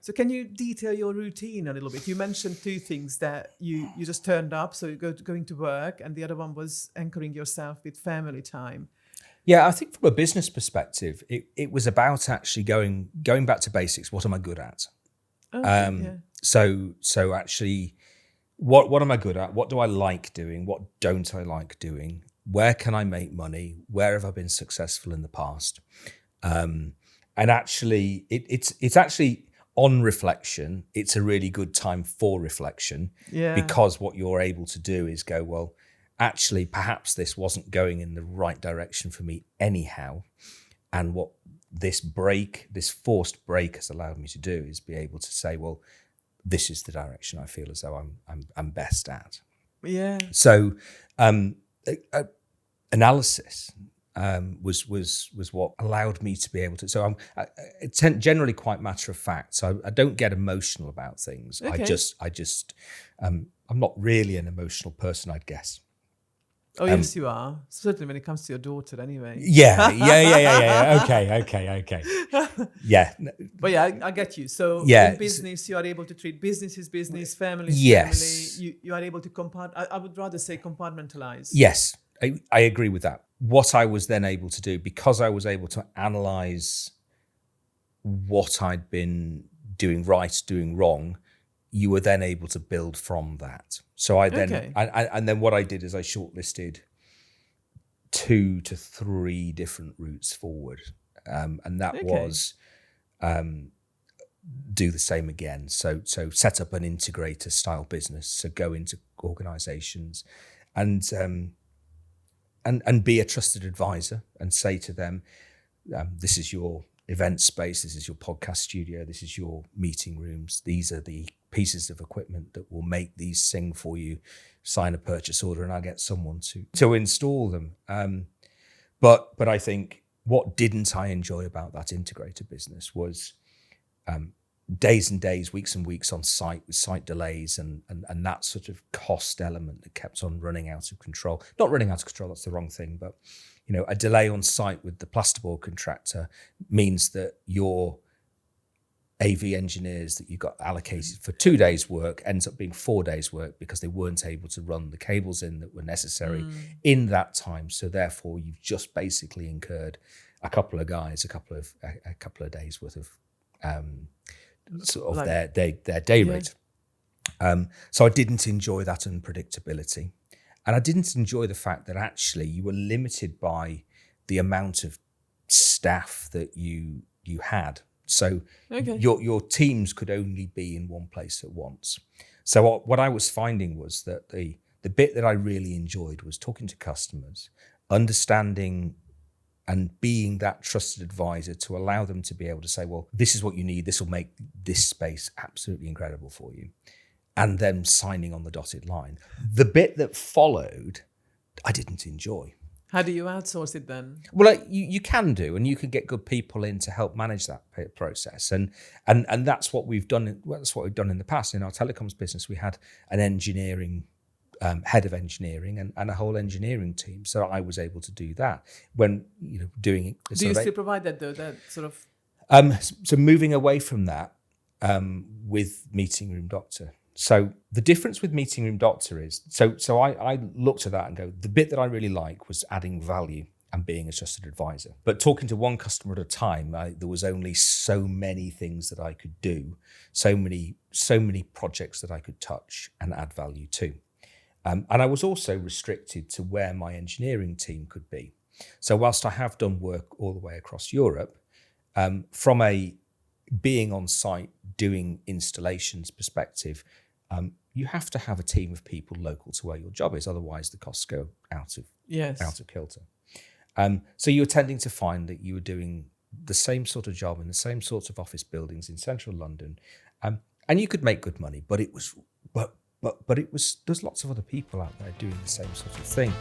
So can you detail your routine a little bit? You mentioned two things, that you just turned up, so you're going to work, and the other one was anchoring yourself with family time. Yeah, I think from a business perspective, it was about actually going back to basics. What am I good at? Okay, So actually, what am I good at? What do I like doing? What don't I like doing? Where can I make money? Where have I been successful in the past? And actually, it's actually, on reflection, it's a really good time for reflection, because what you're able to do is go, well, actually, perhaps this wasn't going in the right direction for me anyhow. And what this forced break has allowed me to do is be able to say, well, this is the direction I feel as though I'm best at. Yeah. So analysis was what allowed me to be able to. So I'm generally quite matter of fact. So I don't get emotional about things. Okay. I'm not really an emotional person, I'd guess. Oh, yes, you are. Certainly when it comes to your daughter, anyway. Yeah. Okay. Yeah. But yeah, I get you. So Yeah. in business, you are able to treat business is business, family is Yes. family. You are able to I would rather say compartmentalize. Yes, I agree with that. What I was then able to do, because I was able to analyze what I'd been doing right, doing wrong, you were then able to build from that. So and then what I did is I shortlisted 2 to 3 different routes forward. And that was do the same again. So set up an integrator style business. So go into organizations and be a trusted advisor and say to them, this is your event space, this is your podcast studio, this is your meeting rooms, these are the pieces of equipment that will make these sing for you. Sign a purchase order and I'll get someone to install them. But I think what didn't I enjoy about that integrator business was days and days, weeks and weeks on site with site delays and that sort of cost element that kept on running out of control. Not running out of control, that's the wrong thing, but a delay on site with the plasterboard contractor means that your AV engineers that you got allocated for 2 days work ends up being 4 days work because they weren't able to run the cables in that were necessary in that time. So therefore you've just basically incurred a couple of days worth of their day rate. So I didn't enjoy that unpredictability. And I didn't enjoy the fact that actually you were limited by the amount of staff that you had. So your teams could only be in one place at once. So what I was finding was that the bit that I really enjoyed was talking to customers, understanding and being that trusted advisor to allow them to be able to say, well, this is what you need. This will make this space absolutely incredible for you. And then signing on the dotted line. The bit that followed, I didn't enjoy. How do you outsource it then? Well, you can do, and you can get good people in to help manage that process. And that's what we've done. That's what we've done in the past. In our telecoms business, we had an engineering head of engineering and a whole engineering team. So I was able to do that when doing it. Do you still provide that though? That sort of. So moving away from that with Meeting Room Doctor. So the difference with Meeting Room Doctor is, so I looked at that and go, the bit that I really like was adding value and being a trusted advisor. But talking to one customer at a time, there was only so many things that I could do, so many projects that I could touch and add value to. And I was also restricted to where my engineering team could be. So whilst I have done work all the way across Europe, from a being on site doing installations perspective, you have to have a team of people local to where your job is, otherwise the costs go out of kilter. So you were tending to find that you were doing the same sort of job in the same sorts of office buildings in central London, and you could make good money, but there's lots of other people out there doing the same sort of thing.